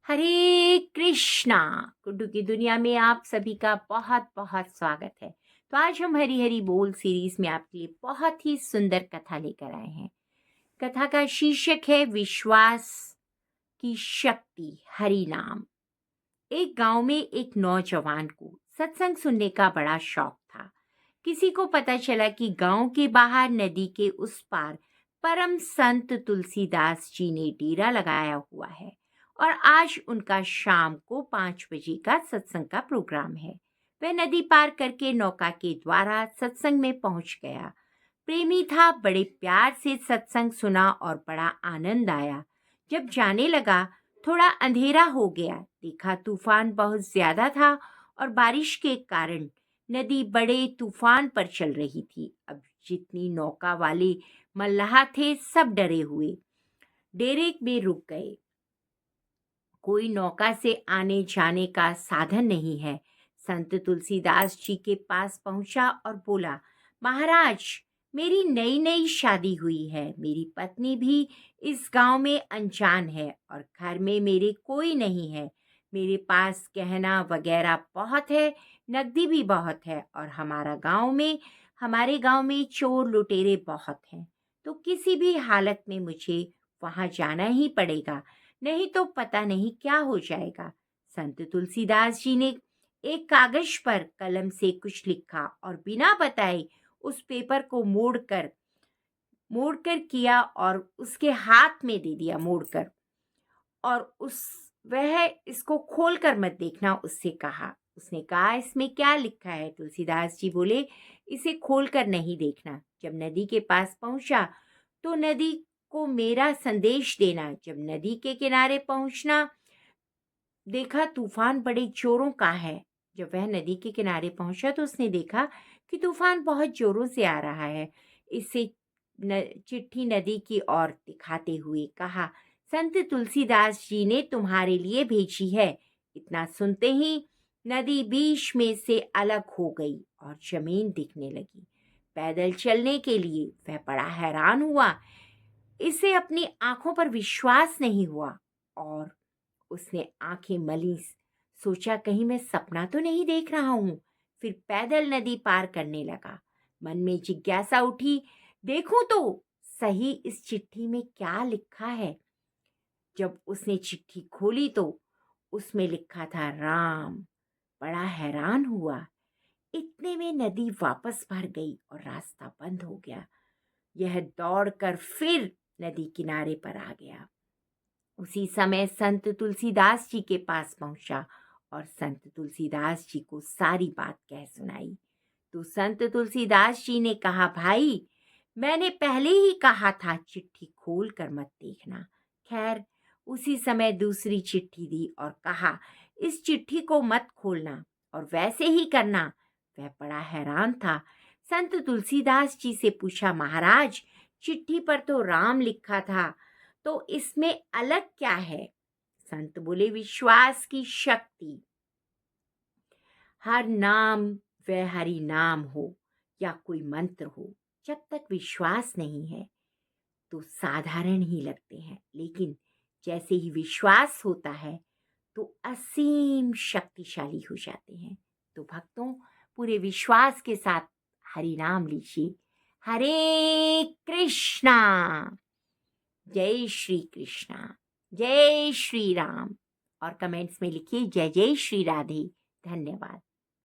हरे कृष्णा। गुड्डू की दुनिया में आप सभी का बहुत बहुत स्वागत है। तो आज हम हरी हरी बोल सीरीज में आपके लिए बहुत ही सुंदर कथा लेकर आए हैं। कथा का शीर्षक है विश्वास की शक्ति, हरि नाम। एक गांव में एक नौजवान को सत्संग सुनने का बड़ा शौक था। किसी को पता चला कि गांव के बाहर नदी के उस पार परम संत तुलसीदास जी ने डेरा लगाया हुआ है और आज उनका शाम को 5 बजे का सत्संग का प्रोग्राम है। वह नदी पार करके नौका के द्वारा सत्संग में पहुंच गया। प्रेमी था, बड़े प्यार से सत्संग सुना और बड़ा आनंद आया। जब जाने लगा थोड़ा अंधेरा हो गया। देखा तूफान बहुत ज्यादा था और बारिश के कारण नदी बड़े तूफान पर चल रही थी। अब जितनी नौका वाले मल्लाह थे सब डरे हुए डेरे में रुक गए। कोई नौका से आने जाने का साधन नहीं है। संत तुलसीदास जी के पास पहुंचा और बोला, महाराज, मेरी नई नई शादी हुई है। मेरी पत्नी भी इस गांव में अनजान है और घर में मेरे कोई नहीं है। मेरे पास गहना वगैरह बहुत है, नकदी भी बहुत है और हमारे गांव में चोर लुटेरे बहुत हैं। तो किसी भी हालत में मुझे वहां जाना ही पड़ेगा, नहीं तो पता नहीं क्या हो जाएगा। संत तुलसीदास जी ने एक कागज पर कलम से कुछ लिखा और बिना बताए उस पेपर को मोड़कर किया और उसके हाथ में दे दिया मोड़कर। और उस वह इसको खोलकर मत देखना, उससे कहा। उसने कहा, इसमें क्या लिखा है? तुलसीदास जी बोले, इसे खोलकर नहीं देखना। जब नदी के पास पहुंचा तो नदी को मेरा संदेश देना। जब नदी के किनारे पहुंचना देखा तूफान बड़े जोरों का है। जब वह नदी के किनारे पहुंचा तो उसने देखा कि तूफान बहुत जोरों से आ रहा है। इससे चिट्ठी नदी की ओर दिखाते हुए कहा, संत तुलसीदास जी ने तुम्हारे लिए भेजी है। इतना सुनते ही नदी बीच में से अलग हो गई और जमीन दिखने लगी। पैदल चलने के लिए वह बड़ा हैरान हुआ। इसे अपनी आंखों पर विश्वास नहीं हुआ और उसने आंखें मली। सोचा, कहीं मैं सपना तो नहीं देख रहा हूं। फिर पैदल नदी पार करने लगा। मन में जिज्ञासा उठी, देखूं तो सही इस चिट्ठी में क्या लिखा है। जब उसने चिट्ठी खोली तो उसमें लिखा था राम। बड़ा हैरान हुआ। इतने में नदी वापस भर गई और रास्ता बंद हो गया। यह दौड़कर फिर नदी किनारे पर आ गया। उसी समय संत तुलसीदास जी के पास पहुंचा और संत तुलसीदास जी को सारी बात कह सुनाई। तो संत तुलसीदास जी ने कहा, भाई, मैंने पहले ही कहा था चिट्ठी खोल कर मत देखना। खैर, उसी समय दूसरी चिट्ठी दी और कहा, इस चिट्ठी को मत खोलना और वैसे ही करना। वह बड़ा हैरान था। संत तुलसीदास जी से पूछा, महाराज, चिट्ठी पर तो राम लिखा था, तो इसमें अलग क्या है? संत बोले, विश्वास की शक्ति। हर नाम वह हरि नाम हो या कोई मंत्र हो, जब तक विश्वास नहीं है तो साधारण ही लगते हैं, लेकिन जैसे ही विश्वास होता है तो असीम शक्तिशाली हो जाते हैं। तो भक्तों, पूरे विश्वास के साथ हरि नाम लीजिए। हरे कृष्णा। जय श्री कृष्णा, जय श्री राम। और कमेंट्स में लिखिए, जय जय श्री राधे। धन्यवाद।